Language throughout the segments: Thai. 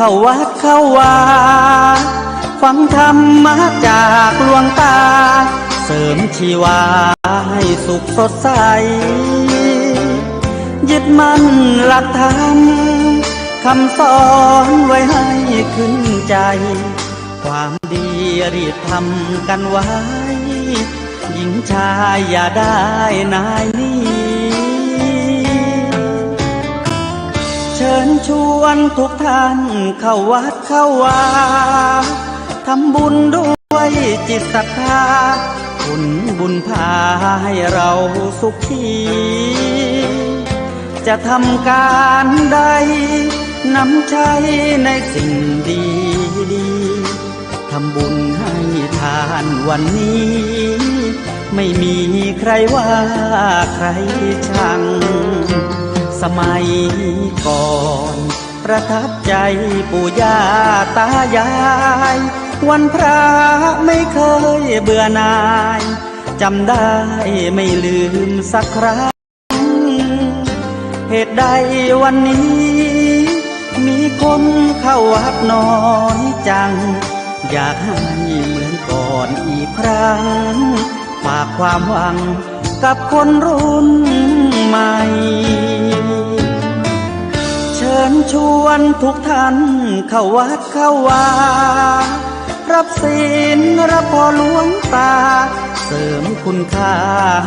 เข้าวัดเข้าวาฟังธรรมะจากหลวงตาเสริมชีวาให้สุขสดใสยึดมั่นหลักธรรมคำสอนไว้ให้ขึ้นใจความดีรีบทำกันไว้หญิงชายอย่าได้นายนี้เชิญชวนทุกท่านเข้าวัดเข้าวาทำบุญด้วยจิตศรัทธาผลบุญพาให้เราสุขีจะทำการใดนำใช้ในสิ่งดีดีทำบุญให้ทานวันนี้ไม่มีใครว่าใครชังสมัยก่อนประทับใจปู่ย่าตายายวันพระไม่เคยเบื่อหน่ายจำได้ไม่ลืมสักครั้งเหตุใดวันนี้มีคนเข้าวัดน้อยจังอยากให้เหมือนก่อนอีกครั้งฝากความหวังกับคนรุ่นใหม่เชิญชวนทุกท่านเข้าวัดเข้าวารับศีลรับพรหลวงตาเสริมคุณค่า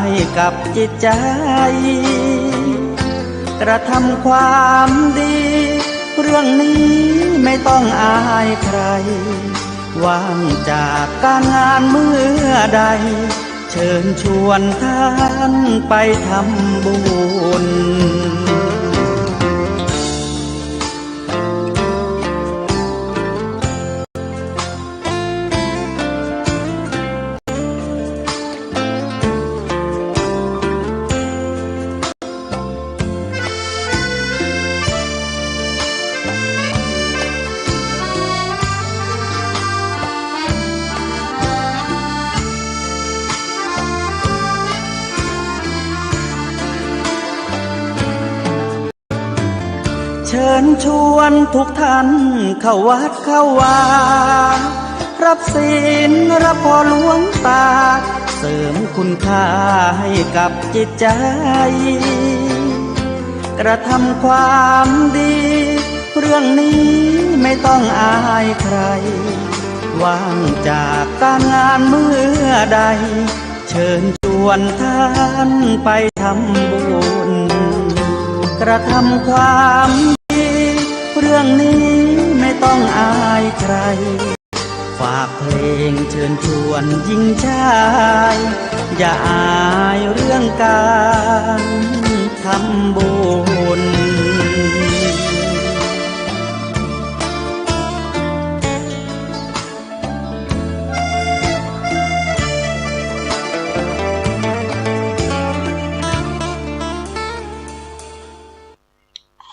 ให้กับจิตใจกระทำความดีเรื่องนี้ไม่ต้องอายใครว่างจากการงานเมื่อใดเชิญชวนท่านไปทำบุญเชิญชวนทุกท่านเข้าวัดเข้าวารับศีลรับพรหลวงตาเสริมคุณค่าให้กับจิตใจกระทำความดีเรื่องนี้ไม่ต้องอายใครว่างจากการงานเมื่อใดเชิญชวนท่านไปทำบุญกระทำความเรื่องนี้ไม่ต้องอายใครฝากเพลงเชิญชวนหญิงชายอย่าอายเรื่องการทำบุญ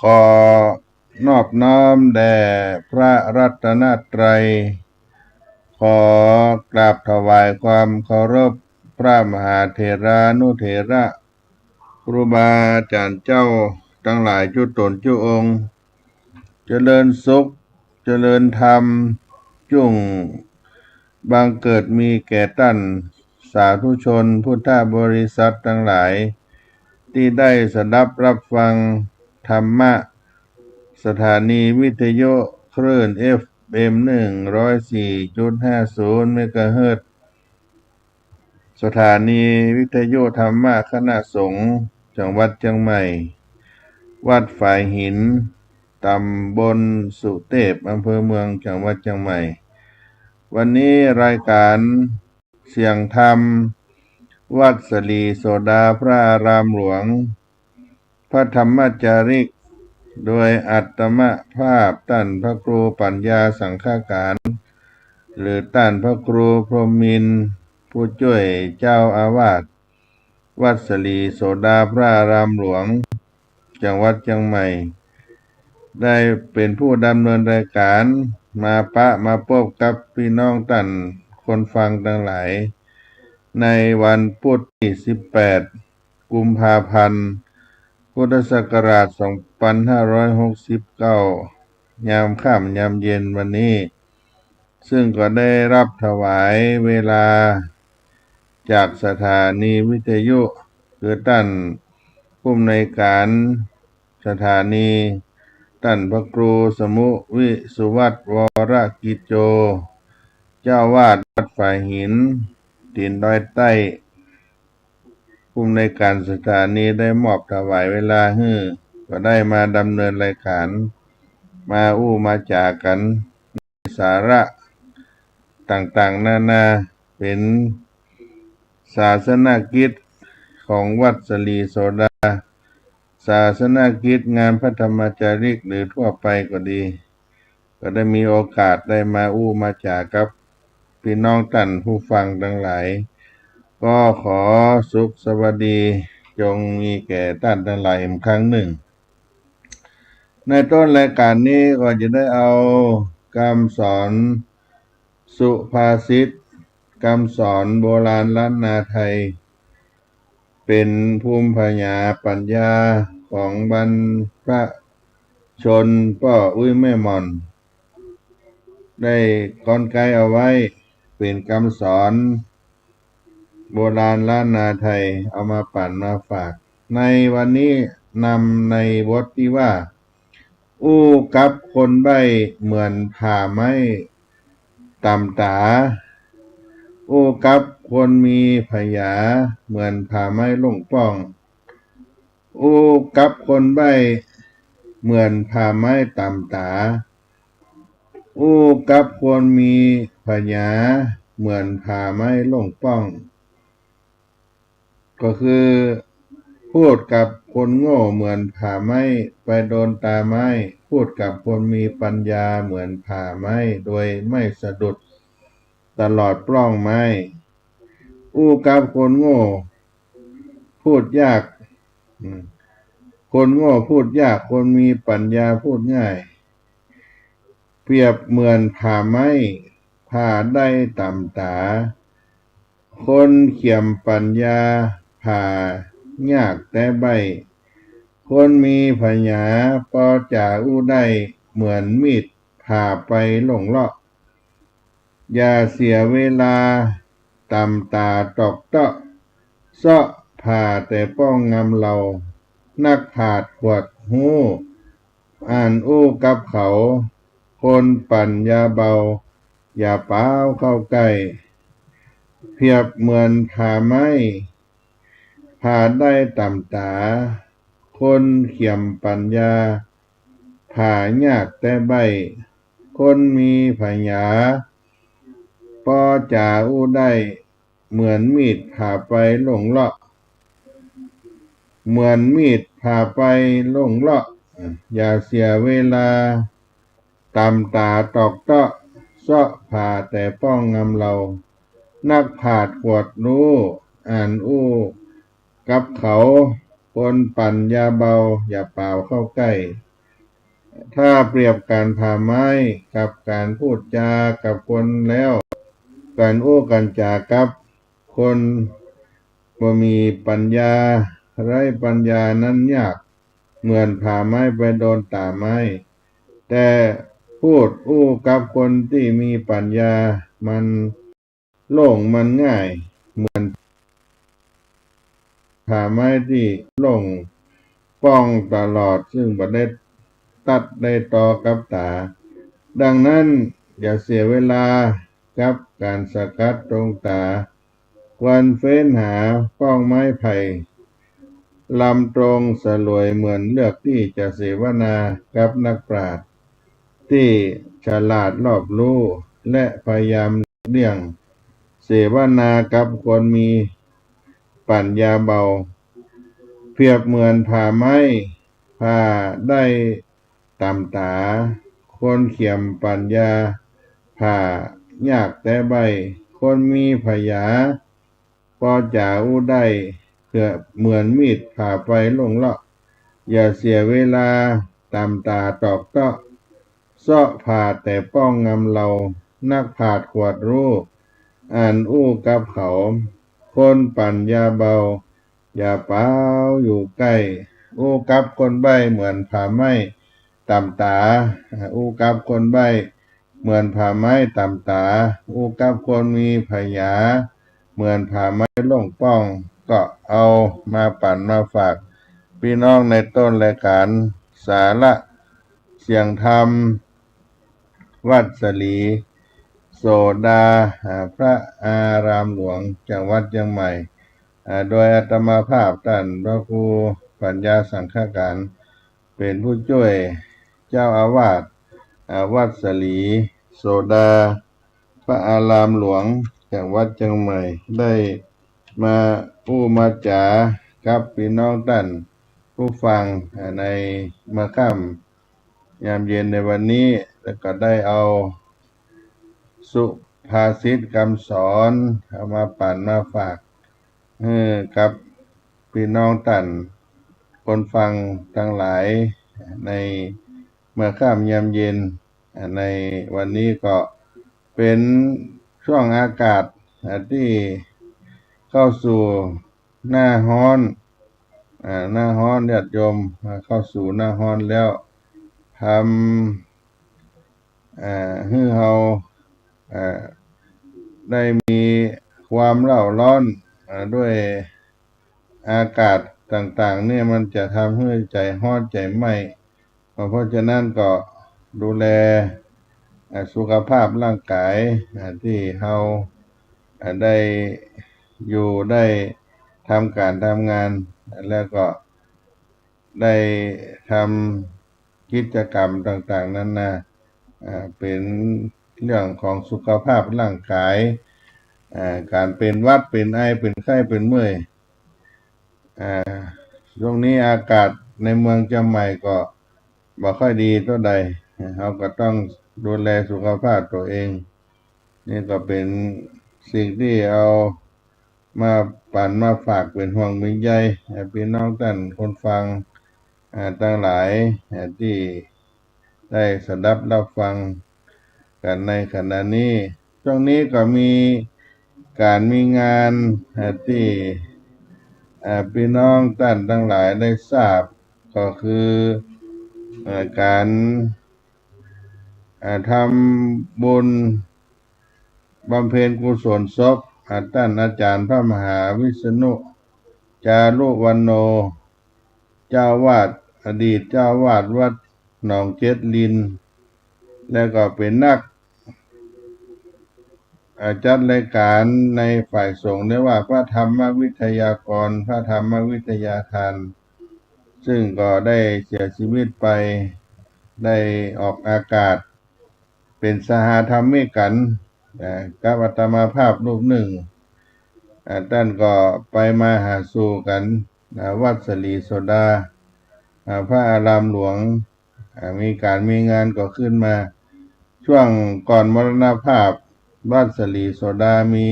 ขอนอบน้อมแด่พระรัตนตรัยขอกราบถวายความเคารพพระมหาเถรานุเถระครูบาอาจารย์เจ้าทั้งหลายจุตนจุองค์เจริญสุขเจริญธรรมจุ่งบังเกิดมีแก่ท่านสาธุชนพุทธบริษัททั้งหลายที่ได้สดับรับฟังธรรมะสถานีวิทยุคลื่น FM 104.50 เมกะเฮิรตซ์สถานีวิทยุธรรมะคณะสงฆ์จังหวัดเชียงใหม่วัดฝายหินตำบลสุเทพอำเภอเมืองจังหวัดเชียงใหม่วันนี้รายการเสียงธรรมวัดสลีโสดาพระอารามหลวงพระธรรมจาริกโดยอัตมภาพท่านพระครูปัญญาสังฆการหรือท่านพระครูพรหมินทร์ผู้ช่วยเจ้าอาวาสวัดสลีโสดาพระอารามหลวงจังหวัดเชียงใหม่ได้เป็นผู้ดำเนินรายการมาพบกับพี่น้องท่านคนฟังทั้งหลายในวันพุธที่18 กุมภาพันธ์พุทธศักราช 2569 ยามค่ำยามเย็นวันนี้ซึ่งก็ได้รับถวายเวลาจากสถานีวิทยุคือท่านผู้อำนวยการสถานีท่านพระครูสมุวิสุวัตวรกิจโจเจ้าวาดวัดฝ่ายหินถิ่นดอยใต้ผู้อำนวยการสถานีได้มอบถวายเวลาให้ก็ได้มาดำเนินรายการมามาจากันสาระต่างๆนานาเป็นศาสนกิจของวัดสลีโสดาศาสนกิจงานพระธรรมจาริกหรือทั่วไปก็ดีก็ได้มีโอกาสได้มามาจากับพี่น้องท่านผู้ฟังทั้งหลายก็ขอสุขสวัสดีจงมีแก่ท่านทั้งหลายอีกครั้งหนึ่งในต้นรายการนี้ก็จะได้เอาคำสอนสุภาษิตคำสอนโบราณล้านนาไทยเป็นภูมิปัญญาของบรรพชนป้อแม่หม่อนได้กลไกเอาไว้เป็นคำสอนโบราณล้านนาไทยเอามาปั่นมาฝากในวันนี้นำในบทที่ว่ากับคนใบ้เหมือนผ่าไม้ตำตากับคนมีพยาเหมือนผ่าไม้ลงป้องกับคนใบ้เหมือนผ่าไม้ตำตากับคนมีพยาเหมือนผ่าไม้ลงป้องก็คือพูดกับคนโง่เหมือนผ่าไม้ไปโดนตาไม้พูดกับคนมีปัญญาเหมือนผ่าไม้โดยไม่สะดุดตลอดปล้องไม้กับคนโง่พูดยากคนโง่พูดยากคนมีปัญญาพูดง่ายเปรียบเหมือนผ่าไม้ผ่าได้ต่ำตาคนเขียมปัญญาผ่ายากแต่ใบคนมีพญาปอจ่าได้เหมือนมีดผ่าไปหลงเลาะอย่าเสียเวลาตำตาตอกเตาะเซาะผ่าแต่ป้องงำเรานักผาดขวดหูอ่านกับเขาคนปัญญาเบาอย่าเป้าเข้าใกล้เพียบเหมือนผ่าไม้ผ่าได้ต่ำตาคนเขียมปัญญาผ่ายากแต่ใบคนมีพญาปอจ่าได้เหมือนมีดผ่าไปหลงเลาะเหมือนมีดผ่าไปหลงเลาะอย่าเสียเวลาตำตาตอกเตาะเซาะผ่าแต่ป้องงำเรานักผาดขวดรู้อ่านกับเขาคนปั่นยาเบาอย่าเป่าเข้าใกล้ถ้าเปรียบการผ่าไม้กับการพูดจากับคนแล้วการกันจากับคนบ่มีปัญญาไร้ปัญญานั้นยากเหมือนผ่าไม้ไปโดนตาไม้แต่พูดกับคนที่มีปัญญามันโล่งมันง่ายเหมือนผ่าไม้ที่โล่งป้องตลอดซึ่งบ่ได้ตัดได้ต่อกับตาดังนั้นอย่าเสียเวลากับการสกัดตรงตาควรเฟ้นหาป้องไม้ไผ่ลำตรงสลวยเหมือนเลือกที่จะเสวนากับนักปราชญ์ที่ฉลาดรอบรู้และพยายามเลี่ยงเสวนากับคนมีปัญญาเบาเปรียบเหมือนผ่าไม้ผ่าได้ต่ำตาคนเขียมปัญญาผ่ายากแต่ใบคนมีพยาพอจ่าได้เพื่อเหมือนมีดผ่าไปลงเลาะอย่าเสียเวลาตำตาตอกเตาะเซาะผ่าแต่ป้องงำเรานักผาดขวดรู้อ่านกับเขาคนปัญญาเบาอย่าเป้าอยู่ใกล้กับคนใบ้เหมือนผ่าไม้ ตำตาอู้กับคนใบ้เหมือนผ่าไม้ตำตาอู้กับคนมีพยาเหมือนผ่าไม้ล่งป้องก็เอามาปั่นมาฝากพี่น้องในต้นรายการสาระเสียงธรรมวัดสลีโสดาพระอารามหลวงจังหวัดเชียงใหม่โดยอาตมาภาพท่านพระครูปัญญาสังฆการเป็นผู้ช่วยเจ้าอาวาสวัดสลีโสดาพระอารามหลวงจังหวัดเชียงใหม่ได้มาผู้มาจากับพี่น้องท่านผู้ฟังในเมื่อค่ำยามเย็นในวันนี้แล้วก็ได้เอาสุภาษิตคำสอนเอามาปั่นมาฝากกับพี่น้องท่านคนฟังทั้งหลายในเมื่อค่ำยามเย็นในวันนี้ก็เป็นช่วงอากาศที่เข้าสู่หน้าร้อนหน้าร้อนญาติโยมเข้าสู่หน้าร้อนแล้วทำให้เราได้มีความเร่าร้อนด้วยอากาศต่างๆเนี่ยมันจะทำให้ใจร้อนใจไหม้เพราะฉะนั้นก็ดูแลสุขภาพร่างกายที่เราได้อยู่ได้ทำการทำงานแล้วก็ได้ทำกิจกรรมต่างๆนั้นนะเป็นเรื่องของสุขภาพร่างกายการเป็นหวัดเป็นไอเป็นไข้เป็นเมื่อยช่วงนี้อากาศในเมืองเชียงใหม่ก็บ่ค่อยดีเท่าใดเราก็ต้องดูแลสุขภาพตัวเองนี่ก็เป็นสิ่งที่เอามาปั่นมาฝากเป็นห่วงเป็นใยพี่น้องท่านคนฟังทั้งหลายที่ได้สดับรับฟังกันในขณะนี้ช่วงนี้ก็มีการมีงานที่พี่น้องท่านทั้งหลายได้ทราบก็คือการทำบุญบำเพ็ญกุศลศพท่านอาจารย์พระมหาวิษณุจารุวรรณโนเจ้าวาดอดีตเจ้าวาดวัดหนองเจ็ดลินแล้วก็เป็นนักจัดรายการในฝ่ายสงฆ์เรียกว่าพระธรรมวิทยากรพระธรรมวิทยาทานซึ่งก็ได้เสียชีวิตไปได้ออกอากาศเป็นสหธรรมิกันกับอาตมาภาพรูปหนึ่งท่านก็ไปมาหาสู่กันวัดสลีโสดาพระอารามหลวงมีการมีงานก็ขึ้นมาช่วงก่อนมรณภาพวัดสลีโสดามี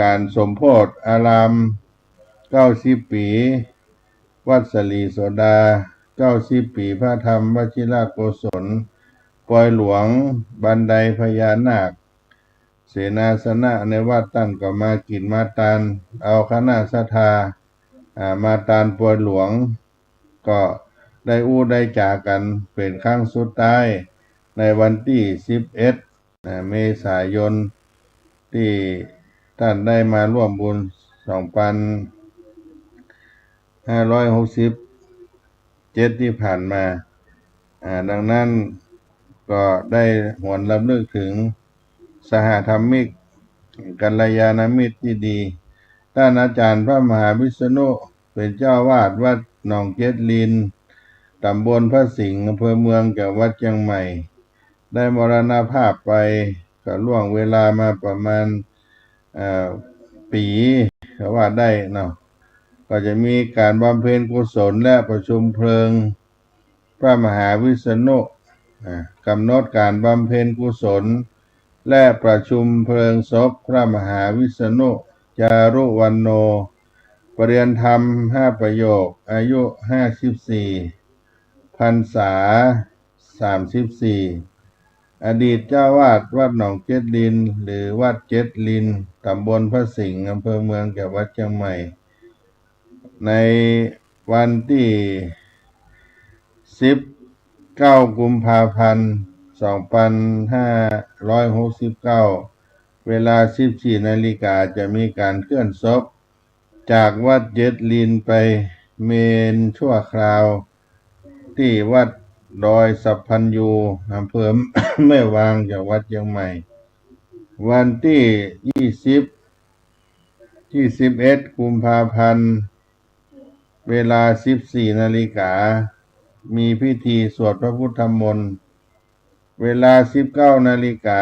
การสมโภชอาราม90 ปีวัดสลีโสดา90 ปีพระธรรมวชิรโกศลปอยหลวงบันไดพญานาคเสนาสนะในวัดตั้งก็มากินมาตานเอาคณะศรัทธามาตานปอยหลวงก็ได้ได้จากกันเป็นครั้งสุดท้ายในวันที่11เมษายนที่ท่านได้มาร่วมบุญ2567ที่ผ่านมาดังนั้นก็ได้หวนรำลึกถึงสหธรรมิกกัลยาณมิตรที่ดีท่านอาจารย์พระมหาวิษณุเป็นเจ้าวาดวัดหนองเจ็ดลินตำบลพระสิงห์อำเภอเมืองจังหวัดเชียงใหม่ได้มรณภาพไปก็ล่วงเวลามาประมาณปีก็ว่าได้เนาะก็จะมีการบำเพ็ญกุศลและประชุมเพลิงพระมหาวิษณุกำหนดการบำเพ็ญกุศลและประชุมเพลิงศพพระมหาวิษณุจารุวรรณโนปริยนธรรม5 ประโยคอายุ54 พรรษา34อดีตเจ้าวาดวัดหนองเจ็ดลินหรือวัดเจ็ดลินตำบลพระสิงห์อำเภอเมืองจังหวัดเชียงใหม่ในวันที่ 19 กุมภาพันธ์ 2569เวลา 14 นาฬิกาจะมีการเคลื่อนศพจากวัดเจ็ดลินไปเมนชั่วคราวที่วัดดอยสัพพันยูอำเภอ แม่วางจังหวัดเชียงใหม่ วันที่21 กุมภาพันธ์ เวลา 14 นาฬิกามีพิธีสวดพระพุทธมนต์เวลา 19 นาฬิกา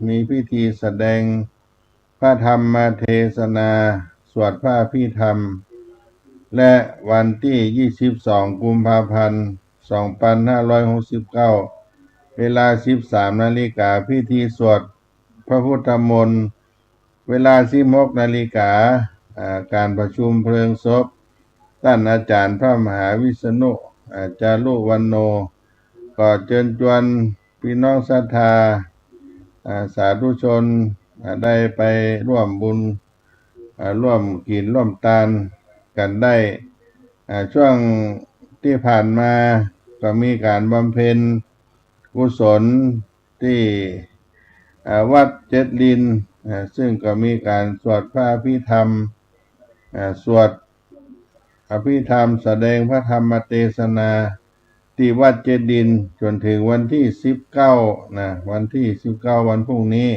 มีพิธีแสดงพระธรรมเทศนาสวดพระอภิธรรมและวันที่ 22 กุมภาพันธ์ 2569 เวลา 13 นาฬิกาพิธีสวดพระพุทธมนต์เวลา 16 นาฬิกาการประชุมเพลิงศพท่านอาจารย์พระมหาวิษณุจารุวรรณโนก็เชิญชวนพี่น้องศรัทธาสาธุชนได้ไปร่วมบุญร่วมกินร่วมทานกันได้ช่วงที่ผ่านมาก็มีการบำเพ็ญกุศลที่วัดเจ็ดลินซึ่งก็มีการสวดพระอภิธรรมสวดอภิธรรมแสดงพระธรรมเทศนาที่วัดเจดินจนถึงวันที่19วันที่19วันพรุ่งนี้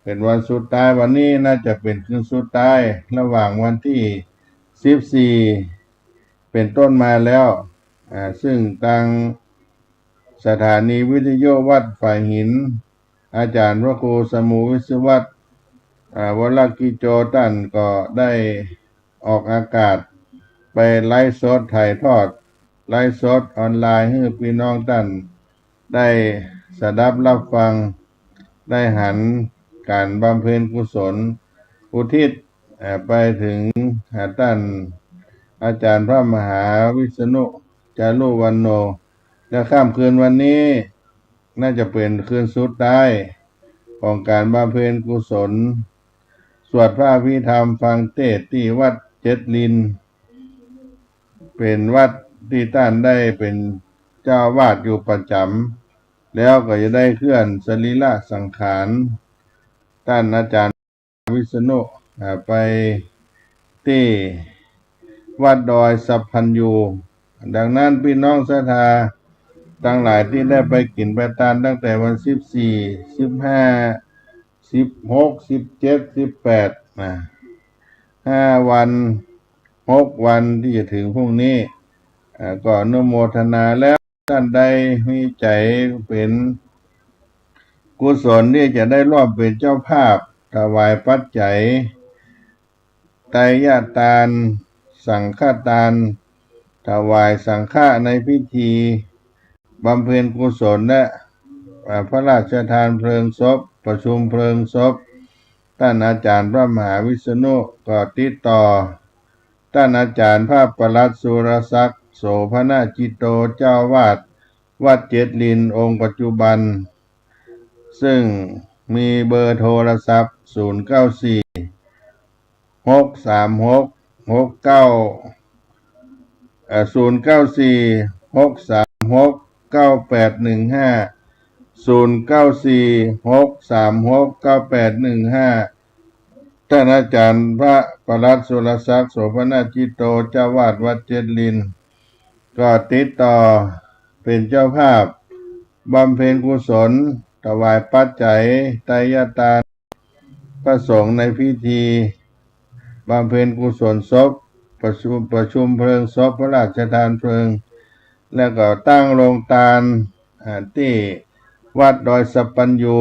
เป็นวันสุดท้ายวันนี้น่าจะเป็นคืนสุดท้ายระหว่างวันที่14เป็นต้นมาแล้วซึ่งทางสถานีวิทยุวัดฝ่ายหินอาจารย์พระครูสมุวิศวัตรวรกิโจตันก็ได้ออกอากาศไปไลฟ์สดถ่ายทอดไลฟ์สดออนไลน์ให้พี่น้องท่านได้สดับรับฟังได้หันการบำเพ็ญกุศลอุทิศไปถึงท่านอาจารย์พระมหาวิษณุจารุวรรณโนและค่ำคืนวันนี้น่าจะเป็นคืนสุดท้ายของการบำเพ็ญกุศลสวดพระอภิธรรมฟังเทศน์ที่วัดเจ็ดลินเป็นวัดที่ท่านได้เป็นเจ้าวาดอยู่ประจำแล้วก็จะได้เคลื่อนสรีระสังขารท่านอาจารย์วิษณุไปที่วัดดอยสัพพันยูดังนั้นพี่น้องศรัทธาทั้งหลายที่ได้ไปกินไปทานตั้งแต่วัน14 15 16 17 18 5 วัน 6 วันที่จะถึงพรุ่งนี้ก็อนุโมทนาแล้วท่านใดมีใจเป็นกุศลที่จะได้ร่วมเป็นเจ้าภาพถวายปัจจัยไตรยทานสังฆทานถวายสังฆะในพิธีบำเพ็ญกุศลและพระราชทานเพลิงศพประชุมเพลิงศพท่านอาจารย์พระมหาวิษณุก็ติดต่อท่านอาจารย์พระประหลัดสุรศักดิ์โสภณจิตโตเจ้าวาดวัดเจ็ดลินองค์ปัจจุบันซึ่งมีเบอร์โทรศัพท์094 636 69 094 636 9815 094 636 9815ท่านอาจารย์พระประหลัดสุรศักดิ์โสภณจิตโตเจ้าวาดวัดเจ็ดลินก็ติดต่อเป็นเจ้าภาพบำเพ็ญกุศลถวายปัจจัยไตรยทานพระสงฆ์ในพิธีบำเพ็ญกุศลศพประชุมเพลิงศพพระราชทานเพลิงแล้วก็ตั้งโรงทานที่วัดดอยสัพพันยู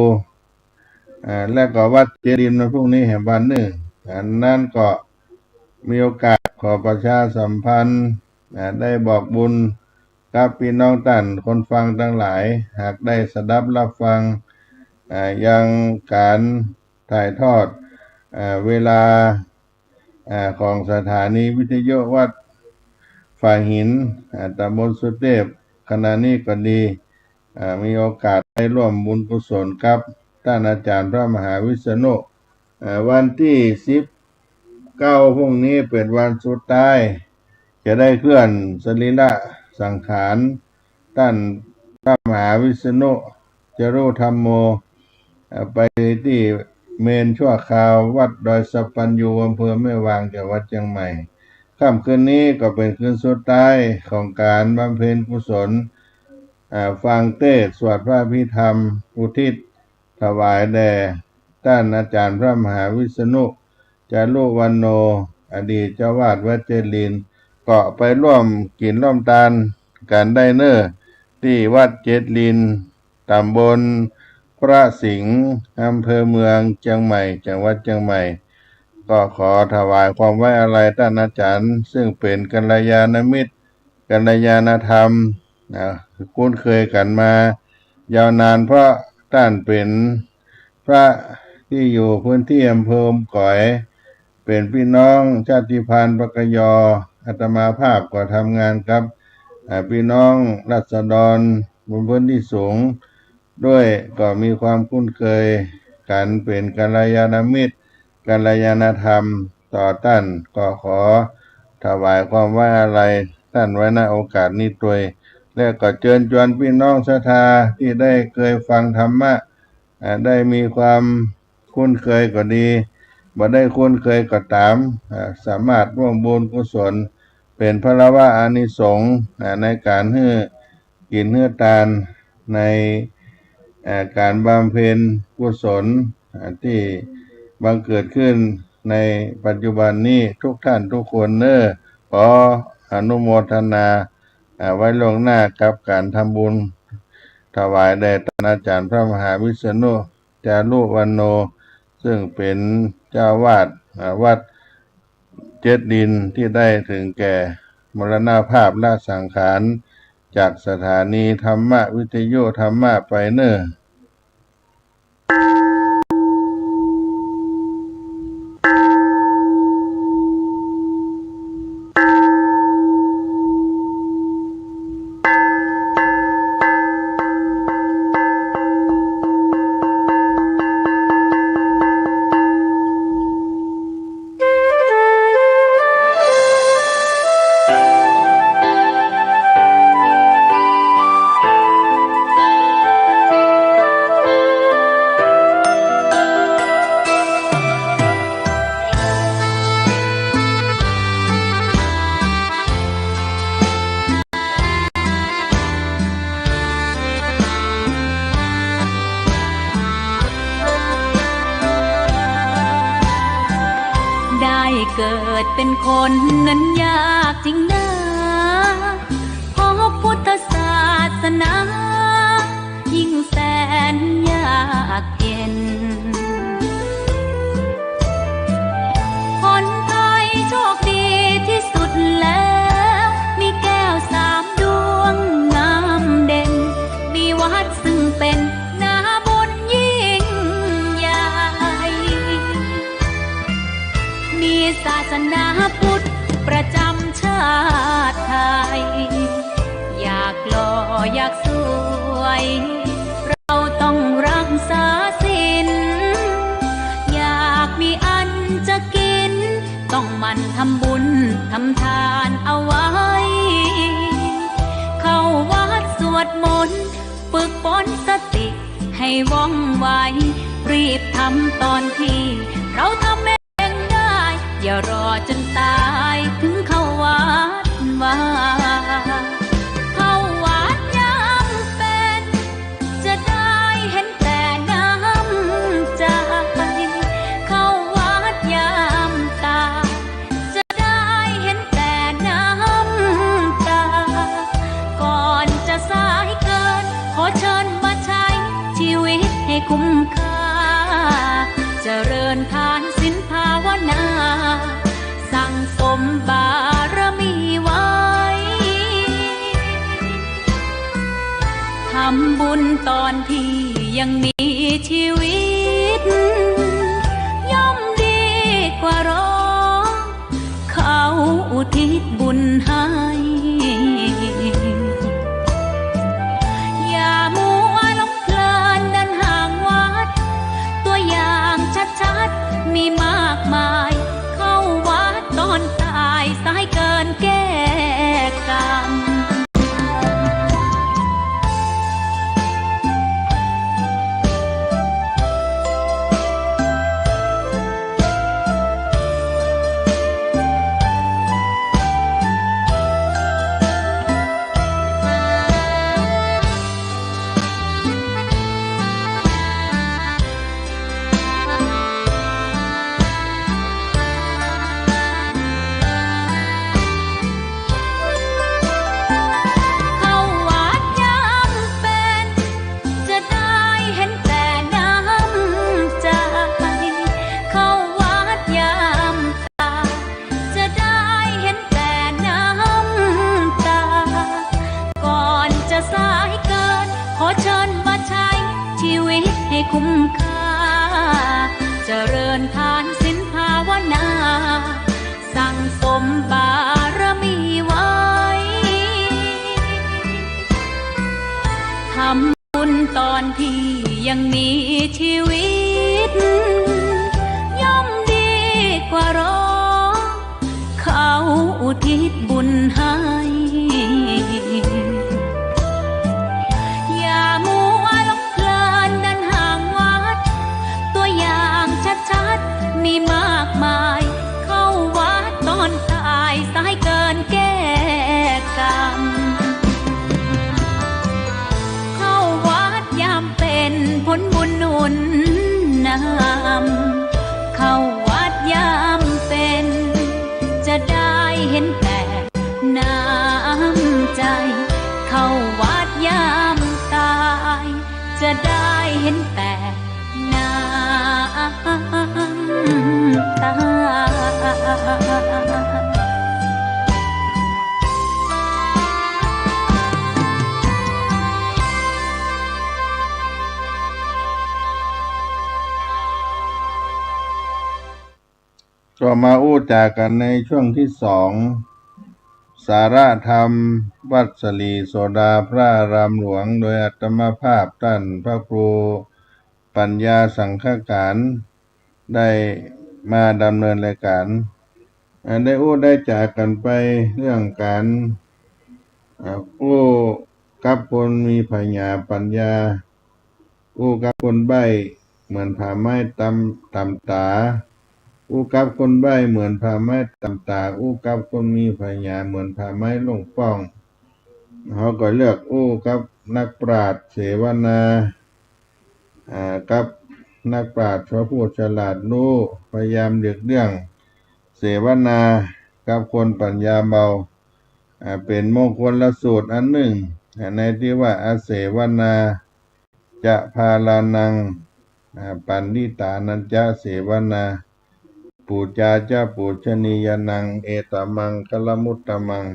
และก็วัดเจดีย์ในพรุ่งนี้แห่งวันหนึ่งนั่นก็มีโอกาสขอประชาสัมพันธ์ได้บอกบุญกับพี่น้องท่านคนฟังทั้งหลายหากได้สดับรับฟังยังการถ่ายทอดเวลาของสถานีวิทยุวัดฝ่ายหินตำบลสุเทพขณะนี้ก็ดีมีโอกาสได้ร่วมบุญกุศลกับท่านอาจารย์พระมหาวิษณุวันที่19พรุ่งนี้เป็นวันสุดท้ายจะได้เคลื่อนสรีระสังขาร ท่านพระมหาวิษณุจรุธรรมโมไปที่เมนชั่วคราววัดดอยสัปปัญญูอำเภอแม่วางจังหวัดเชียงใหม่ค่ำคืนนี้ก็เป็นคืนสุดท้ายของการบำเพ็ญกุศลฟังเทศน์สวดพระอภิธรรมอุทิศถวายแด่ท่านอาจารย์พระมหาวิษณุจารุวรรณโนอดีตเจ้าวาดวัดเจริญก็ไปร่วมกินร่วมทานกันได้เนอที่วัดเจริญตำบลพระสิงห์อำเภอเมืองเชียงใหม่จังหวัดเชียงใหม่ก็ขอถวายความไว้อาลัยท่านอาจารย์ซึ่งเป็นกัลยาณมิตรกัลยาณธรรมคุ้นเคยกันมายาวนานเพราะท่านเป็นพระที่อยู่พื้นที่อำเภออมก๋อยเป็นพี่น้องชาติพันธุ์ปกยออาตมาภาพก็ทำงานครับพี่น้องราษฎรบนพื้นที่สูงด้วยก็มีความคุ้นเคยกันเป็นกัลยาณมิตรกัลยาณธรรมต่อท่านก็ขอถวายความไว้อาลัยท่านไว้ณโอกาสนี้ด้วยและก็เชิญชวนพี่น้องศรัทธาที่ได้เคยฟังธรรมะได้มีความคุ้นเคยก็ดีบ่ได้คุ้นเคยก็ตามสามารถร่วมบุญกุศลเป็นพระวะอานิสงส์ในการให้กินให้ทานในการบำเพ็ญกุศลที่บังเกิดขึ้นในปัจจุบันนี้ทุกท่านทุกคนขออนุโมทนาไว้ล่วงหน้ากับการทำบุญถวายแด่ท่านอาจารย์พระมหาวิษณุจารุวรรณโนซึ่งเป็นเจ้าวาดวัดเจ็ดดินที่ได้ถึงแก่มรณภาพละสังขารจากสถานีธรรมวิทยุธรรมะไปเกิดเป็นคนนั้นยากจริงนะเพราะพุทธศาสนายิ่งแสนยากเย็นคนไทยโชคดีที่สุดแล้วมีแก้วสามดวงงามเด่นมีวัดซึ่งเป็นนาบุญยิ่งใหญ่มีศาสนาพุทธประจำชาติไทยอยากหล่ออยากสวยเราต้องรักษาศีลอยากมีอันจะกินต้องหมั่นทำบุญทำทานเอาไว้เข้าวัดสวดมนต์ฝึกฝนสติให้ว่องไวรีบทำตอนที่เราทำอย่ารอจนตายถึงเข้าวัดว่าเข้าวัดยามเป็นจะได้เห็นแต่น้ำใจเข้าวัดยามตายจะได้เห็นแต่น้ำตาก่อนจะสายเกินขอเชิญมาใช้ชีวิตให้คุ้มค่าเจริญทานศีลภาวนาสั่งสมบารมีไว้ทำบุญตอนที่ยังมีชีวิตย่อมดีกว่ารอเขาอุทิศบุญให้อย่ามัวหลงเพลินเดินห่างวัดตัวอย่างชัดๆมีมากมายเข้าวัดตอนตายสายเกินแก้กรรม คุ้มค่าเจริญทานศีลภาวนาสั่งสมบารมีไว้ทำบุญตอนที่ยังมีชีวิตย่อมดีกว่ารอเขาอุทิศบุญให้อย่ามัวหลงเพลินเดินห่างวัดตัวอย่างชัดๆมีมากมายเข้าวัดตอนตายสายเกินแก้กรรมเข้าวัดยามเป็นผลบุญหนุนนำเข้าวัดยามเป็นจะได้เห็นแต่น้ำใจเข้าวัดยามตายจะได้เห็นแต่น้ำตาก็มาอู้จากันในช่วงที่สองสาระธรรมวัดสลีโสดาพระอารามหลวงโดยอาตมาภาพท่านพระครูปัญญาสังฆการได้มาดำเนินรายการได้อู้ได้จากกันไปเรื่องการอู้กับคนมีปัญญาอู้กับคนใบ้เหมือนผ่าไม้ตำตาอู้กับคนใบ้เหมือนผ่าไม้ตำตาอู้กับคนมีปัญญาเหมือนผ่าไม้ลงป้องเขาก็เลือกอู้กับนักปราชญ์เสวนากับนักปราชญ์พระผู้ฉลาดรู้พยายามเลือกเรื่องเสวนากับคนปัญญาเบาเป็นมงคลละสูตรอันหนึ่งในที่ว่าอาเสวนาจะพาลานังปันนิตานันจะเสวนาปูจาจะปูชนียนังเอตมังกลมุตตมัง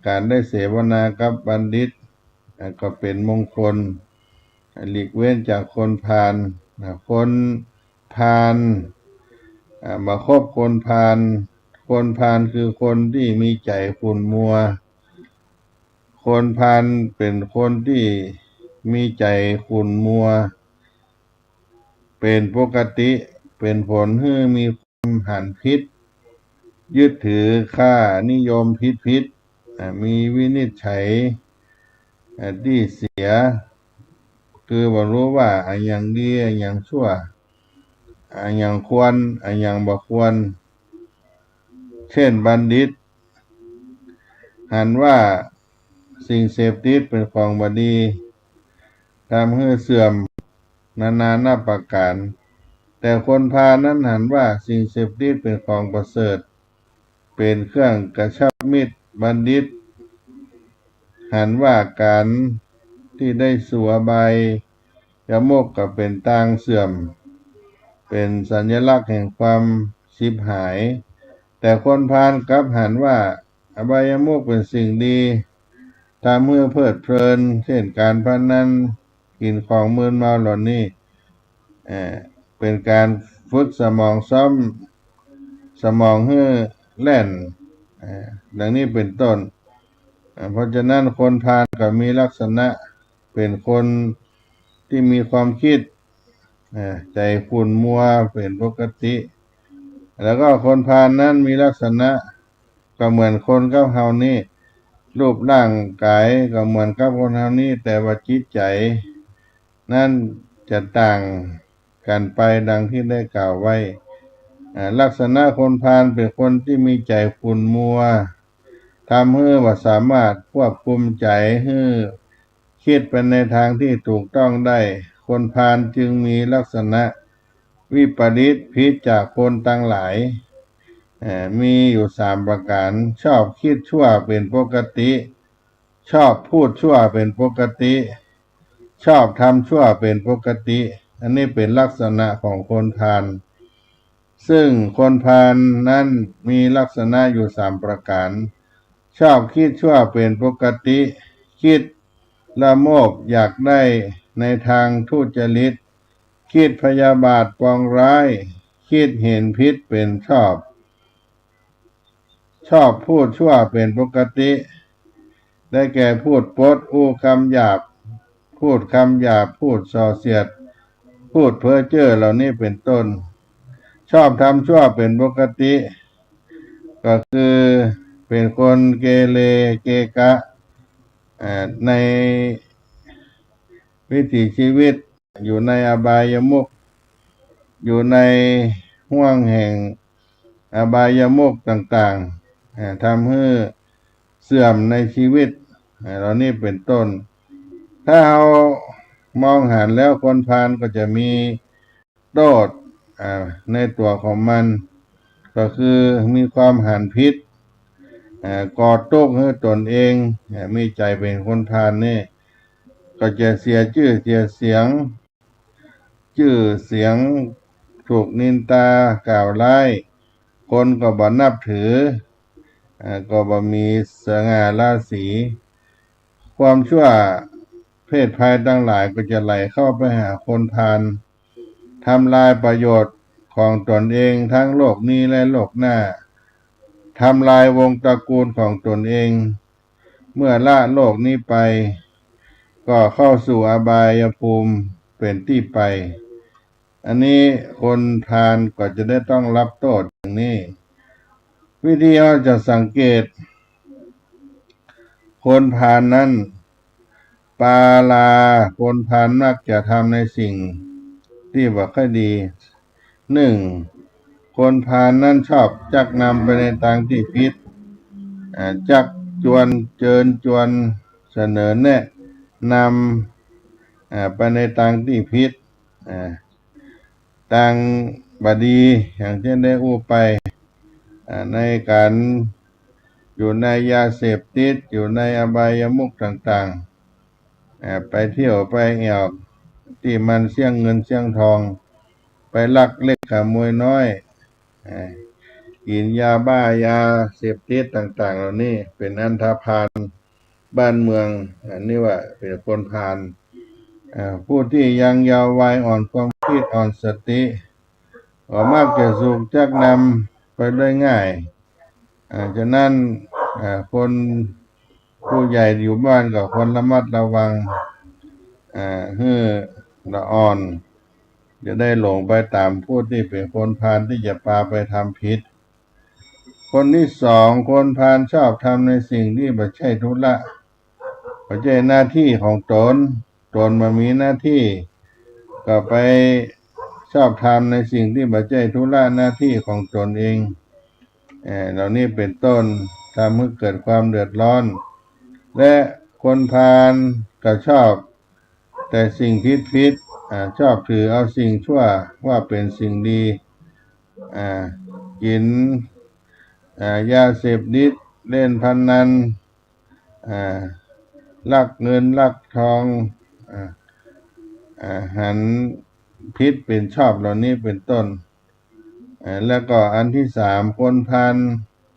การได้เสวนากับบัณฑิตก็เป็นมงคลหลีกเว้นจากคนพาลคนพาลมาคบคนพาลคือคนที่มีใจขุ่นมัวคนพาลเป็นคนที่มีใจขุ่นมัวเป็นปกติเป็นผลให้มีความหันพิษยึดถือค่านิยมพิษมีวินิจฉัยที่เสียคือบ่รู้ว่าอันอย่างดีอันอย่างชั่วอันอย่างควรอันอย่างบ่ควรเช่นบัณฑิตหันว่าสิ่งเสพติดเป็นของบ่ดีทำให้เสื่อมนานานับประการแต่คนพาลนั้นหันว่าสิ่งเสพติดเป็นของประเสริฐเป็นเครื่องกระชับมิตรบัณฑิตหันว่าการที่ได้สู่อบายยมกก็เป็นทางเสื่อมเป็นสัญลักษณ์แห่งความชิบหายแต่คนพาลกลับหันว่าอบายมุขเป็นสิ่งดีทำเมื่อเพลิดเพลินเช่นการพนันกินของมึนเมาเหล่านี้เป็นการฝึกสมองซ้อมสมองให้แล่นดังนี้เป็นต้นเพราะฉะนั้นคนพาลก็มีลักษณะเป็นคนที่มีความคิดใจขุ่นมัวเป็นปกติแล้วก็คนพาลนั้นมีลักษณะก็เหมือนคนกับเฮานี่รูปร่างกายก็เหมือนกับคนเฮานี่แต่ว่าจิตใจนั่นจะต่างกันไปดังที่ได้กล่าวไว้ลักษณะคนพาลเป็นคนที่มีใจขุ่นมัวทำให้ว่าสามารถควบคุมใจให้คิดไปในทางที่ถูกต้องได้คนพาลจึงมีลักษณะวิปริตผิดจากคนทั้งหลายมีอยู่3ประการชอบคิดชั่วเป็นปกติชอบพูดชั่วเป็นปกติชอบทำชั่วเป็นปกติอันนี้เป็นลักษณะของคนพาลซึ่งคนพาลนั้นมีลักษณะอยู่3ประการชอบคิดชั่วเป็นปกติคิดละโมบอยากได้ ในทางทุจริตคิดพยาบาทปองร้ายคิดเห็นผิดเป็นชอบพูดชั่วเป็นปกติได้แก่พูดปดอู้คำหยาบพูดคำหยาบพูดส่อเสียดพูดเพ้อเจ้อเหล่านี้เป็นต้นชอบทำชั่วเป็นปกติก็คือเป็นคนเกเรเกกะในวิถีชีวิตอยู่ในอบายมุขอยู่ในห่วงแห่งอบายมุขต่างๆทำให้เสื่อมในชีวิตเหล่านี้เป็นต้นถ้าเรามองหันแล้วคนพาลก็จะมีโทษในตัวของมันก็คือมีความหันพิษก่อโตุกให้ตนเองมีใจเป็นคนพาลนี่ก็จะเสียชื่อเสียงถูกนินตากล่าวร้ายคนก็บ่นับถือก็บ่มีสง่าราศีความชั่วเพศภัยทั้งหลายก็จะไหลเข้าไปหาคนพาลทำลายประโยชน์ของตนเองทั้งโลกนี้และโลกหน้าทำลายวงตระกูลของตนเองเมื่อละโลกนี้ไปก็เข้าสู่อบายภูมิเป็นที่ไปอันนี้คนพาลก็จะได้ต้องรับโทษอย่างนี้วิธีเราจะสังเกตคนพาลนั้นปาลาคนพาลมักจะทำในสิ่งที่บ่ค่อยดีหนึ่งคนพาลนั้นชอบจักนำไปในทางที่ผิดจักจวนเจิญจวนเสนอแนะนำไปในทางที่ผิดทางบดีอย่างเช่นได้อู้ไปในการอยู่ในยาเสพติดอยู่ในอบายมุขต่างๆไปเที่ยวไปแอวที่มันเสี่ยงเงินเสี่ยงทองไปลักเล็กขโมยน้อยกินยาบ้ายาเสพติดต่างๆเหล่านี้เป็นอันธพาลบ้านเมืองอันนี้ว่าเป็นคนพาลผู้ที่ยังเยาว์วัยอ่อนความคิดอ่อนสติก็มักจะถูกชักนำไปได้ง่ายฉะนั้นคนผู้ใหญ่อยู่บ้านก็ควรระมัดระวังให้ละอ่อนจะได้หลงไปตามผู้ที่เป็นคนพาลที่จะพาไปทำผิดคนที่สองคนพาลชอบทำในสิ่งที่ไม่ใช่ธุระไม่ใช่หน้าที่ของตนมามีหน้าที่ก็ไปชอบทำในสิ่งที่ไม่ใช่ธุระหน้าที่ของตนเองเหล่านี้เป็นต้นทำให้เกิดความเดือดร้อนและคนพาลก็ชอบแต่สิ่งผิดชอบถือเอาสิ่งชั่วว่าเป็นสิ่งดีกินยาเสพติดเล่นพนันลักเงินลักทองหันพิษเป็นชอบเหล่านี้เป็นต้นแล้วก็อันที่สามคนพาล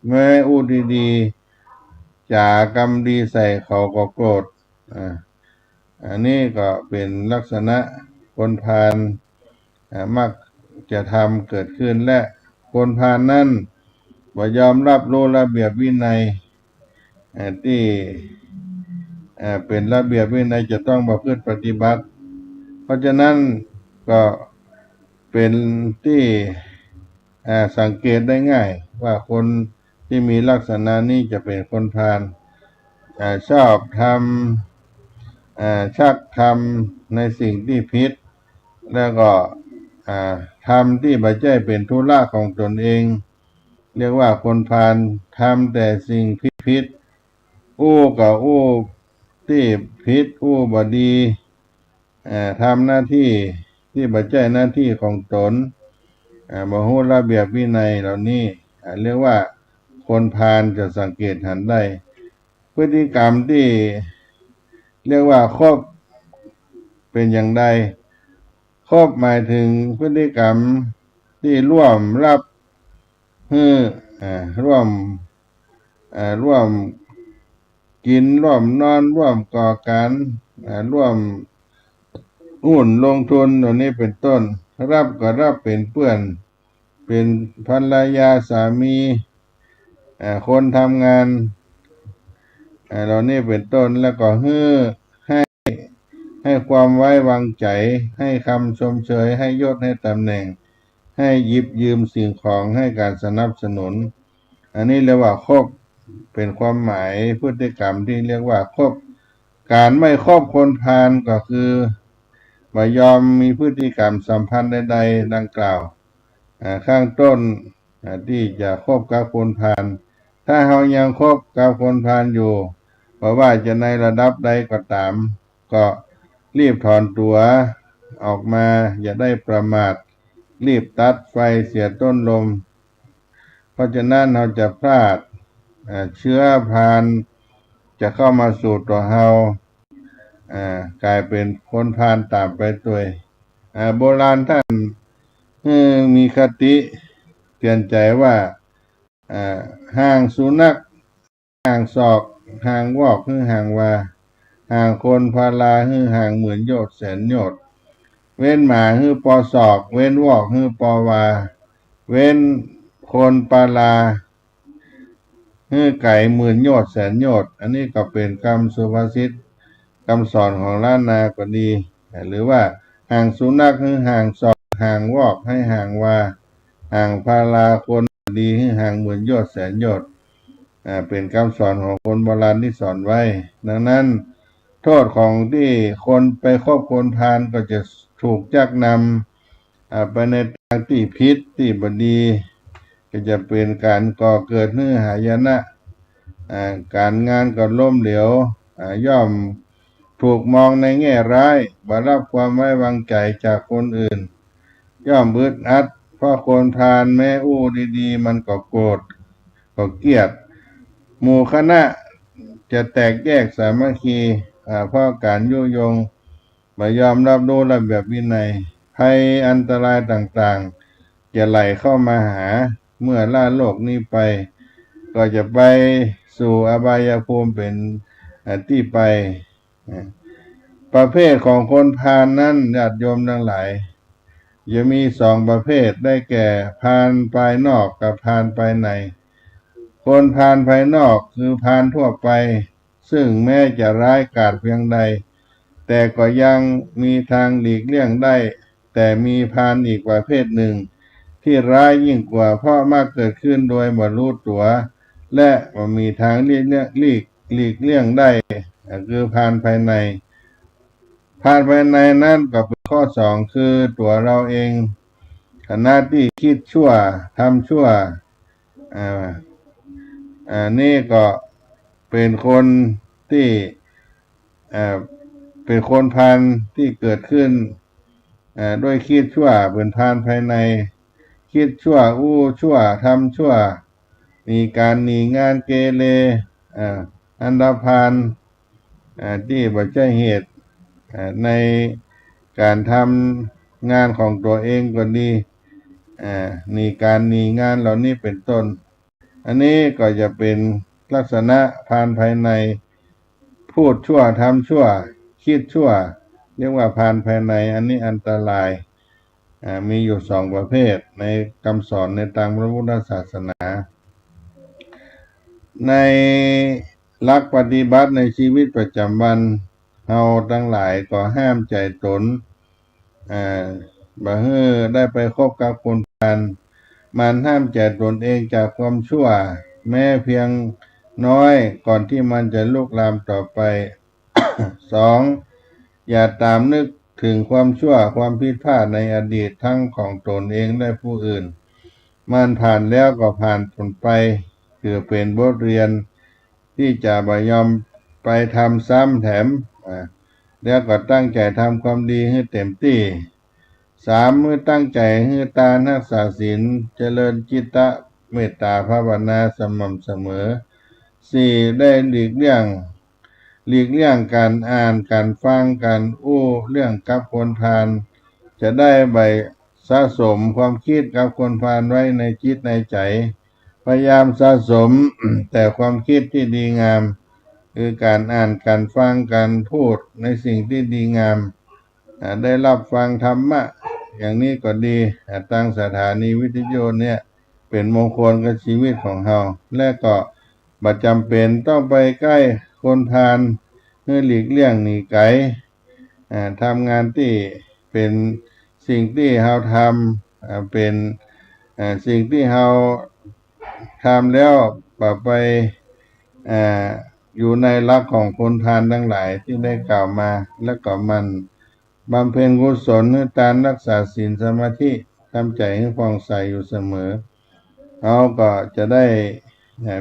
แม้อู้ดีๆจากรรมดีใส่เขาก็โกรธอันนี้ก็เป็นลักษณะคนพาลมักจะทำเกิดขึ้นและคนพาลนั้นบ่ยอมรับรู้ระเบียบวินัยที่เป็นระเบียบวินัยจะต้องประพฤติปฏิบัติเพราะฉะนั้นก็เป็นที่สังเกตได้ง่ายว่าคนที่มีลักษณะนี้จะเป็นคนพาลชอบทำชักทำในสิ่งที่ผิดแล้วก็ทำที่ไม่ใช่เป็นธุระของตนเองเรียกว่าคนพาลทำแต่สิ่งผิดอู้กับอู้ที่ผิดอู้บดีทำหน้าที่ที่ไม่ใช่หน้าที่ของตนบ่ฮู้ระเบียบวินัยเหล่านี้เรียกว่าคนพาลจะสังเกตเห็นได้พฤติกรรมที่เรียกว่าครบเป็นอย่างใดครบหมายถึงพฤติกรรมที่ร่วมรับร่วมกินร่วมนอนร่วมก่อการร่วม หุ้นลงทุนเหล่านี้เป็นต้นรับก็รับเป็นเพื่อนเป็นภรรยาสามีคนทำงานเหล่านี้เป็นต้นแล้วก็ให้ความไว้วางใจให้คำชมเชยให้ยศให้ตำแหน่งให้หยิบยืมสิ่งของให้การสนับสนุนอันนี้เรียกว่าคบเป็นความหมายพฤติกรรมที่เรียกว่าคบการไม่คบคนพาลก็คือไม่ยอมมีพฤติกรรมสัมพันธ์ใดๆดังกล่าวข้างต้นที่จะคบกับคนพาลถ้าเรายังคบกับคนพาลอยู่เพราะว่าจะในระดับใดก็ตามก็รีบถอนตัวออกมาอย่าได้ประมาทรีบตัดไฟเสียต้นลมเพราะฉะนั้นเราจะพลาดเชื้อพาลจะเข้ามาสู่ตัวเรากลายเป็นคนพาลตามไปตัวโบราณท่านมีคติเตือนใจว่าห่างสุนัขห่างศอกห่างวอกคือห่างวาห่างคนพาลาคือห่างหมื่นโยชน์แสนโยชน์เว้นหมาคือปอศอกเว้นวอกคือปอวาเว้นคนปาลาคือไก่หมื่นโยชน์แสนโยชน์อันนี้ก็เป็นคำสุภาษิตคำสอนของล้านนาก็ดีหรือว่าห่างสุนัขคือห่างศอกห่างวอกให้ห่างวาห่างพาลาคนดีให้ห่างหมื่นโยชน์แสนโยชน์เป็นคำสอนของคนโบราณที่สอนไว้ดังนั้นโทษของที่คนไปคบคนพาลก็จะถูกจักนำไปในทางที่ผิดที่บดีก็จะเป็นการก่อเกิดเนื้อหายนะการงานก็ล้มเหลวย่อมถูกมองในแง่ร้ายบ่รับความไว้วางใจจากคนอื่นย่อมอึดอัดเพราะคนพาลแม้อู้ดีๆมันก็โกรธก็เกลียดหมู่คณะจะแตกแยกสามัคคีเพราะการยุยงไม่ยอมรับรู้ระเบียบวินัยภัยอันตรายต่างๆจะไหลเข้ามาหาเมื่อล่าโลกนี้ไปก็จะไปสู่อบายภูมิเป็นที่ไปประเภทของคนพาลนั้นญาติโยมทั้งหลายจะมีสองประเภทได้แก่พาลภายนอกกับพาลภายในคนพาลภายนอกคือพาลทั่วไปซึ่งแม้จะร้ายกาจเพียงใดแต่ก็ยังมีทางหลีกเลี่ยงได้แต่มีพาลอีกประเภทหนึ่งที่ร้ายยิ่งกว่าเพราะมากเกิดขึ้นโดยไม่รู้ตัวและไม่มีทางหลีกเลี่ยงได้คือพาลภายในพาลภายในนั้นก็เป็นข้อสองคือตัวเราเองขณะที่คิดชั่วทำชั่วนี่ก็เป็นคนที่เป็นคนพาลที่เกิดขึ้นด้วยคิดชั่วเป็นพาลภายในคิดชั่วอู้ชั่วทำชั่วมีการหนีงานเกเรอันธพาลที่บ่ใช่เหตุในการทำงานของตัวเองก็ดีหนีงานเหล่านี้เป็นต้นอันนี้ก็จะเป็นลักษณะพาลภายในพูดชั่วทำชั่วคิดชั่วเรียกว่าพาลภายในอันนี้อันตรายมีอยู่สองประเภทในคำสอนในทางพระพุทธศาสนาในหลักปฏิบัติในชีวิตประจำวันเราทั้งหลายก็ห้ามใจตนบ่ให้ได้ไปคบกับคนพาลมันห้ามใจตนเองจากความชั่วแม้เพียงน้อยก่อนที่มันจะลุกลามต่อไป 2. อย่าตามนึกถึงความชั่วความผิดพลาดในอดีตทั้งของตนเองและผู้อื่นมันผ่านแล้วก็ผ่านพ้นไปคือเป็นบทเรียนที่จะบ่ยอมไปทำซ้ำแถมแล้วก็ตั้งใจทำความดีให้เต็มที่ 3. เมื่อตั้งใจให้ทานรักษาศีลเจริญจิตตเมตตาภาวนาสม่ำเสมอ 4. ได้หลีกเลี่ยงการอ่านการฟังการอู้เรื่องกับคนพาลจะได้ใบสะสมความคิดกับคนพาลไว้ในจิตในใจพยายามสะสม แต่ความคิดที่ดีงามคือการอ่านการฟังการพูดในสิ่งที่ดีงาม ได้รับฟังธรรมะอย่างนี้ก็ดีตั้งสถานีวิทยุเนี่ยเป็นมงคลกับชีวิตของเราและก็บ่จำเป็นต้องไปใกล้คนพาลเพื่อหลีกเลี่ยงหนีไกลทำงานที่เป็นสิ่งที่เราทำเป็นสิ่งที่เราทำแล้วไปอยู่ในหลักของคนพาลทั้งหลายที่ได้กล่าวมาแล้วก็มันบำเพ็ญกุศลให้การรักษาศีลสมาธิทำใจให้ผ่องใสอยู่เสมอเราก็จะได้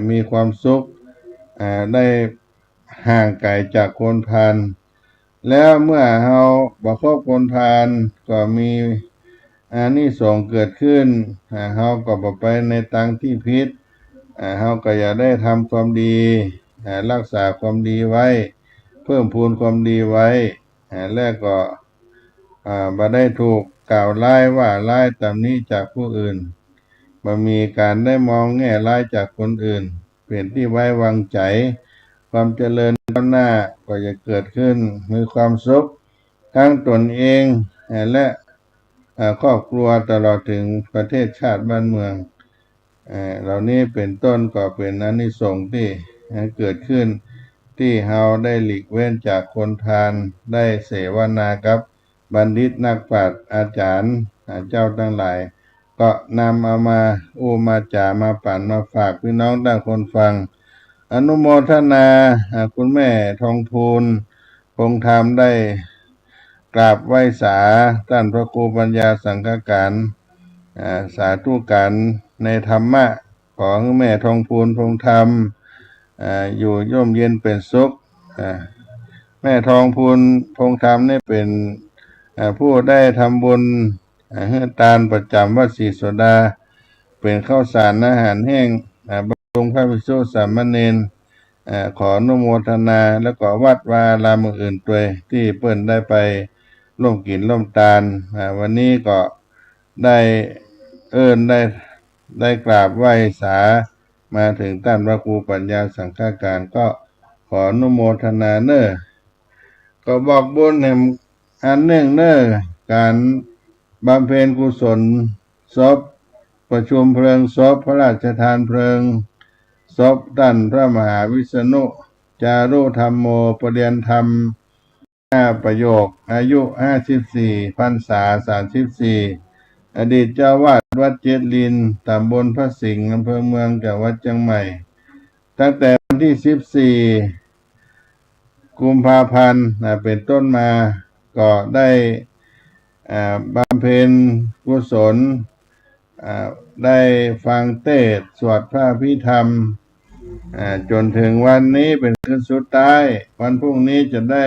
มีความสุขได้ห่างไกลจากคนพาลแล้วเมื่อเราบ่คบคนพาลก็มีอานิสงส์เกิดขึ้นเราก็บ่ไปในทางที่ผิดเราก็อย่าได้ทำความดีรักษาความดีไว้เพิ่มพูนความดีไว้แล้วก็บ่ได้ถูกกล่าวร้ายว่าร้ายตำหนิจากผู้อื่นบ่มีการได้มองแง่ร้ายจากคนอื่นเป็นที่ไว้วางใจความเจริญก้าวหน้าก็จะเกิดขึ้นมีความสุขทั้งตนเองและครอบครัวตลอดถึงประเทศชาติบ้านเมืองเหล่านี้เป็นต้นก็เป็นอานิสงส์ที่เกิดขึ้นที่เราได้หลีกเว้นจากคนพาลได้เสวนากับบัณฑิตนักปราชญ์อาจารย์เจ้าทั้งหลายก็นำเอามามาจามาปั่นมาฝากพี่น้องทั้งคนฟังอนุโมทนาคุณแม่ทองพูนคงธรรมได้กราบไหว้สาท่านพระครูปัญญาสังฆการสาธุการในธรรมะของแม่ทองพูนคงธรรมอยู่ร่มเย็นเป็นสุขแม่ทองพูนคงธรรมนี่เป็นผู้ได้ทำบุญให้ทานประจำวัดศรีโสดาเป็นข้าวสารอาหารแห้งบำรุงพระภิกษุสามเณรขออนุโมทนาแล้วก็วัดวารามอื่นด้วยที่เปิ้นได้ไปร่วมกินร่วมทานวันนี้ก็ได้ได้กราบไหว้สามาถึงท่านพระครูปัญญาสังฆการก็ขออนุโมทนาเน้อก็บอกบุญแห่งอันหนึ่งเน้อการบำเพ็ญกุศลศพประชุมเพลิงศพพระราชทานเพลิงศพท่านพระมหาวิษณุจารุธรรมโมประเรียนธรรม5 ประโยคอายุ54 พรรษา34อดีตเจ้าวาดวัดเจ็ดลินตำบลพระสิงห์อำเภอเมืองจังหวัดเชียงใหม่ตั้งแต่วันที่14 กุมภาพันธ์เป็นต้นมาก็ได้บำเพ็ญกุศลได้ฟังเทศน์สวดพระอภิธรรมจนถึงวันนี้เป็นคืนสุดท้ายวันพรุ่งนี้จะได้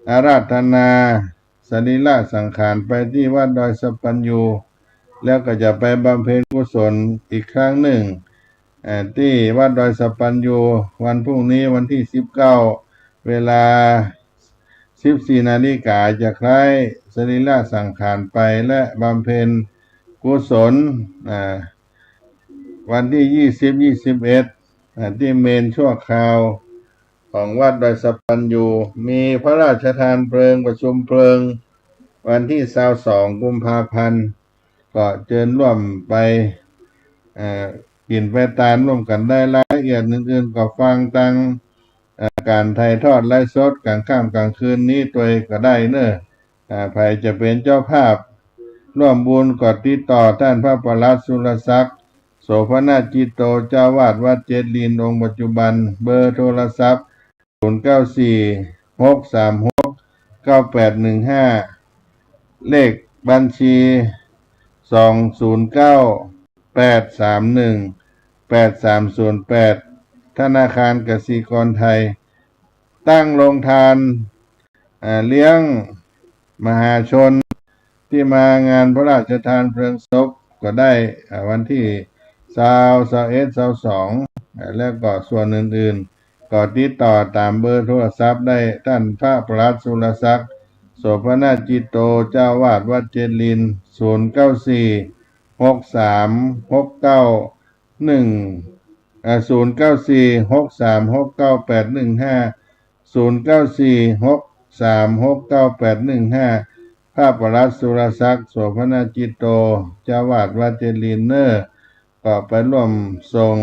อาราธนาสรีระสังขารไปที่วัดดอยสัปปัญญูแล้วก็จะไปบำเพ็ญกุศลอีกครั้งหนึ่งที่วัดดอยสัปปัญญูวันพรุ่งนี้วันที่19 เวลา14 นาฬิกาจะคล้ายสรีระสังขารไปและบำเพ็ญกุศลวันที่20-21ที่เมนชั่วคราวของวัดดอยสัปปัญญูมีพระราชทานเพลิงประชุมเพลิงวันที่22 กุมภาพันธ์ก็เชิญร่วมไปกินไปทานร่วมกันได้รายละเอียดอื่นๆก็ฟังตังการถ่ายทอดไลฟ์สดกลางค่ำกลางคืนนี้ตัวก็ได้เนอะใครจะเป็นเจ้าภาพร่วมบุญก็ติดต่อท่านพระประหลัดสุรศักดิ์โสภณจิตโตเจ้าวาดวัดเจ็ดลินองค์ปัจจุบันเบอร์โทรศัพท์0946369815เลขบัญชี2098318308ธนาคารกสิกรไทยตั้งโรงทานเลี้ยงมหาชนที่มางานพระราชทานเพลิงศพก็ได้วันที่21-22แล้วก็ส่วนอื่นๆก็ติดต่อตามเบอร์โทรศัพท์ได้ท่านพระประหลัดสุรศักดิ์โสภณจิตโตเจ้าวาดวัดเจดลิน0946363815 0946363815 ข้าปลัดสุรศักดิ์โสภณจิตโตเจ้าวาดวัดเจริญเนอร์ก็ไปร่วมทรง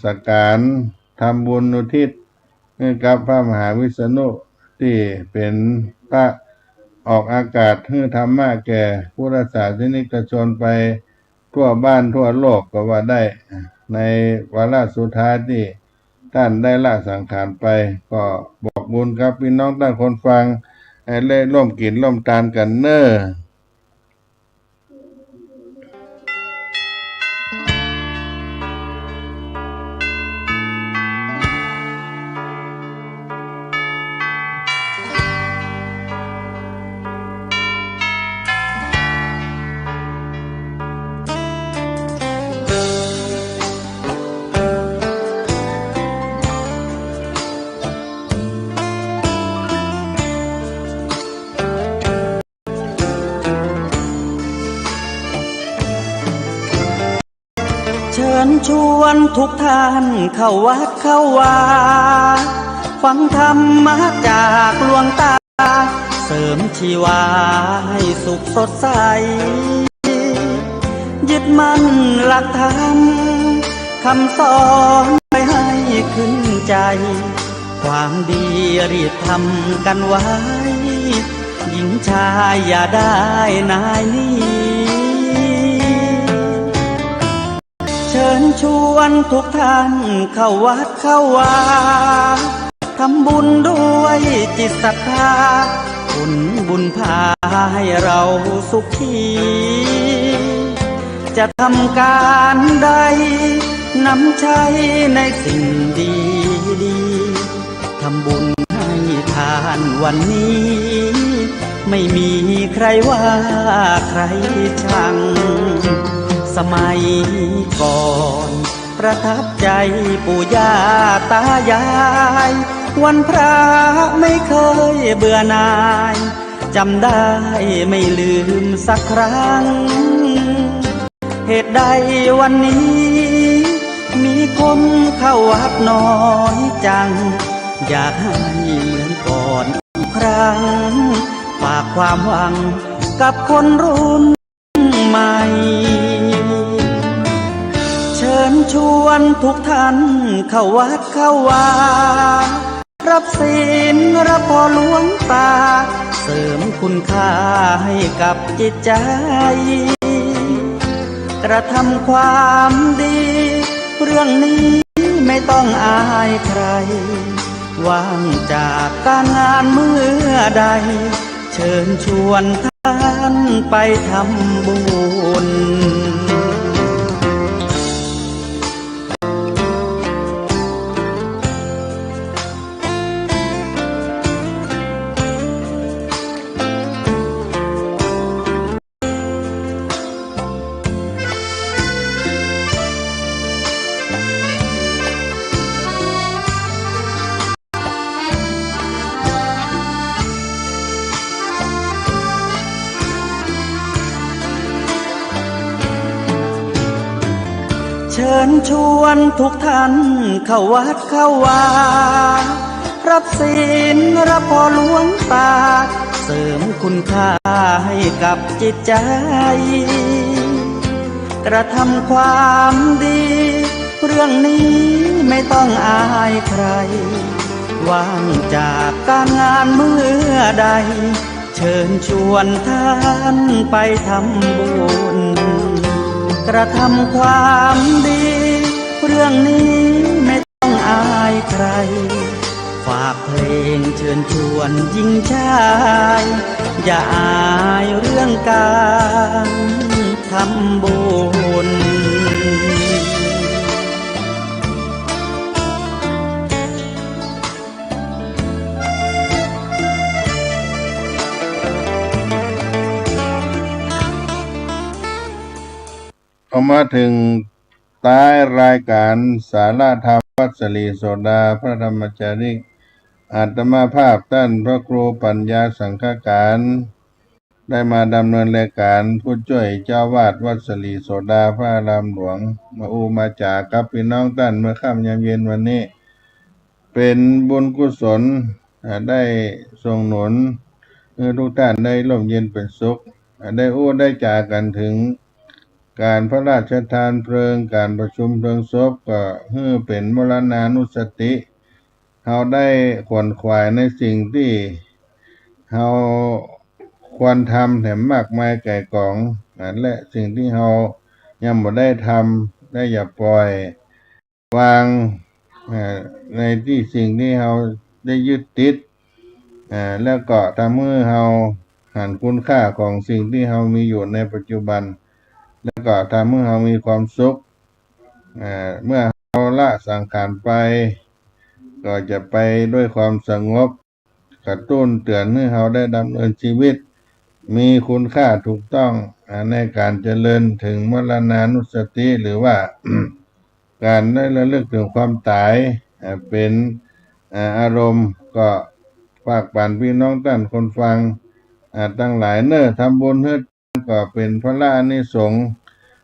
สักการทำบุญอุทิศให้กับพระมหาวิษณุที่เป็นพระออกอากาศให้ธรรมะแก่พุทธศาสนิกชนไปทั่วบ้านทั่วโลกก็ว่าได้ในวาระสุดท้ายที่ท่านได้ละสังขารไปก็บอกบุญครับพี่น้องท่านคนฟังให้เล่ร่วมกินร่วมทานกันเนอ้อเชิญชวนทุกท่านเข้าวัดเข้าวาฟังธรรมะจากหลวงตาเสริมชีวาให้สุขสดใสยึดมั่นหลักธรรมคำสอนไปให้ขึ้นใจความดีรีบทำกันไว้หญิงชายอย่าได้นายนี้เชิญชวนทุกท่านเข้าวัดเข้าวาทำบุญด้วยจิตศรัทธาบุญพาให้เราสุขีจะทำการใดนำใช้ในสิ่งดีดีทำบุญให้ทานวันนี้ไม่มีใครว่าใครชังสมัยก่อนประทับใจปู่ย่าตายายวันพระไม่เคยเบื่อหน่ายจำได้ไม่ลืมสักครั้งเหตุใดวันนี้มีคนเข้าวัดน้อยจังอยากให้เหมือนก่อนอีกครั้งฝากความหวังกับคนรุ่นใหม่เชิญชวนทุกท่านเข้าวัดเข้าวารับศีลรับพรหลวงตาเสริมคุณค่าให้กับจิตใจกระทำความดีเรื่องนี้ไม่ต้องอายใครว่างจากการงานเมื่อใดเชิญชวนท่านไปทำบุญเชิญชวนทุกท่านเข้าวัดเข้าวารับศีลรับพรหลวงตาเสริมคุณค่าให้กับจิตใจกระทำความดีเรื่องนี้ไม่ต้องอายใครว่างจากการงานเมื่อใดเชิญชวนท่านไปทำบุญกระทำความดีเรื่องนี้ไม่ต้องอายใครฝากเพลงเชิญชวนหญิงชายอย่าอายเรื่องการทำบุญเอามาถึงท้ายรายการสาระธรรมวัดสลีโสดาพระธรรมจาริกอาตมาภาพท่านพระครูปัญญาสังฆการได้มาดำเนินรายการผู้ช่วยเจ้าวาดวัดสลีโสดาพระอารามหลวงมาจากกับพี่น้องท่านเมื่อค่ำยามเย็นวันนี้เป็นบุญกุศลได้ส่งหนุน ทุกท่านได้ร่มเย็นเป็นสุขได้ได้จากันถึงการพระราชทานเพลิงการประชุมเพลิงศพก็เป็นมรณานุสติเราได้ขวนขวายในสิ่งที่เราควรทำแถมมากมายไก่กองและสิ่งที่เรายังบ่ได้ทำได้อย่าปล่อยวางในที่สิ่งที่เราได้ยึดติดแล้วก็ทำให้เราหันคุณค่าของสิ่งที่เรามีอยู่ในปัจจุบันแล้วก็ทำให้เรามีความสุขเมื่อเราละสังขารไปก็จะไปด้วยความสงบกระตุ้นเตือนให้เราได้ดำเนินชีวิตมีคุณค่าถูกต้องในการเจริญถึงมรณานุสติหรือว่า การได้ระลึกถึงความตายเป็นอารมณ์ก็ฝากปั่นพี่น้องท่านคนฟังตั้งหลายทำบุญให้ก็เป็นพระอานิสงส์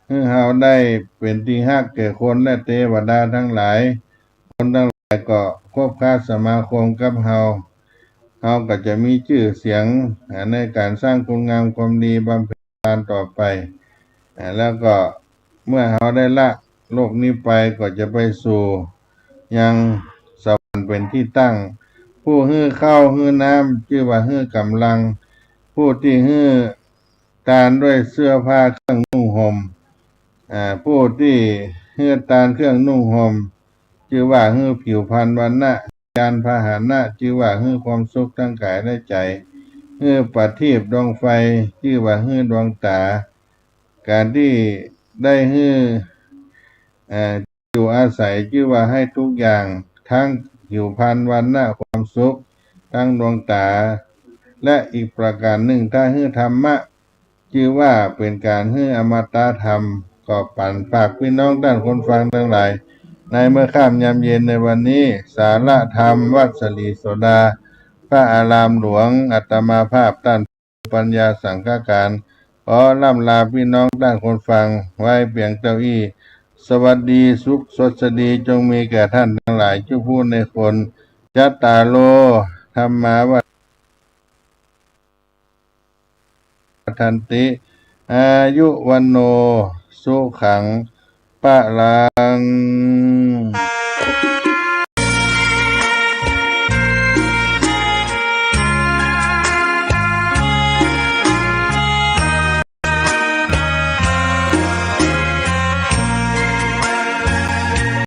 ให้เราได้เป็นที่ฮักแก่คนและเทวดาทั้งหลายคนทั้งหลายก็ควบค้าสมาคมกับเราก็จะมีชื่อเสียงในการสร้างคุณงามความดีบำเพ็ญทานต่อไปแล้วก็เมื่อเราได้ละโลกนี้ไปก็จะไปสู่ยังสวรรค์เป็นที่ตั้งผู้ฮื้อข้าวฮื้อน้ำชื่อว่าฮื้อกำลังผู้ที่ฮื้อทานด้วยเสื้อผ้าเครื่องนุ่งห่มผู้ที่ฮื้อทานเครื่องนุ่งห่มชื่อว่าฮื้อผิวพรรณวรรณะยานพาหนะชื่อว่าฮื้อความสุขทั้งกายและใจฮื้อประทีปดวงไฟชื่อว่าฮื้อดวงตาการที่ได้ฮื้ออยู่อาศัยชื่อว่าให้ทุกอย่างทั้งผิวพรรณวรรณะความสุขทั้งดวงตาและอีกประการหนึ่งถ้าฮื้อธรรมะชื่อว่าเป็นการฮื้ออมตะธรรมก็ปั่นฝากพี่น้องท่านคนฟังทั้งหลายในเมื่อค่ำยามเย็นในวันนี้สาระธรรมวัดสลีโสดาพระอารามหลวงอัตมาภาพท่านปัญญาสังฆการขอล่ำลาพี่น้องท่านคนฟังไว้เพียงเท่านี้สวัสดีสุขสดดีจงมีแก่ท่านทั้งหลายทุกผู้ในคนจัตตาโลธรรมาวัฏันติอายุวันโนสุขังปะลัง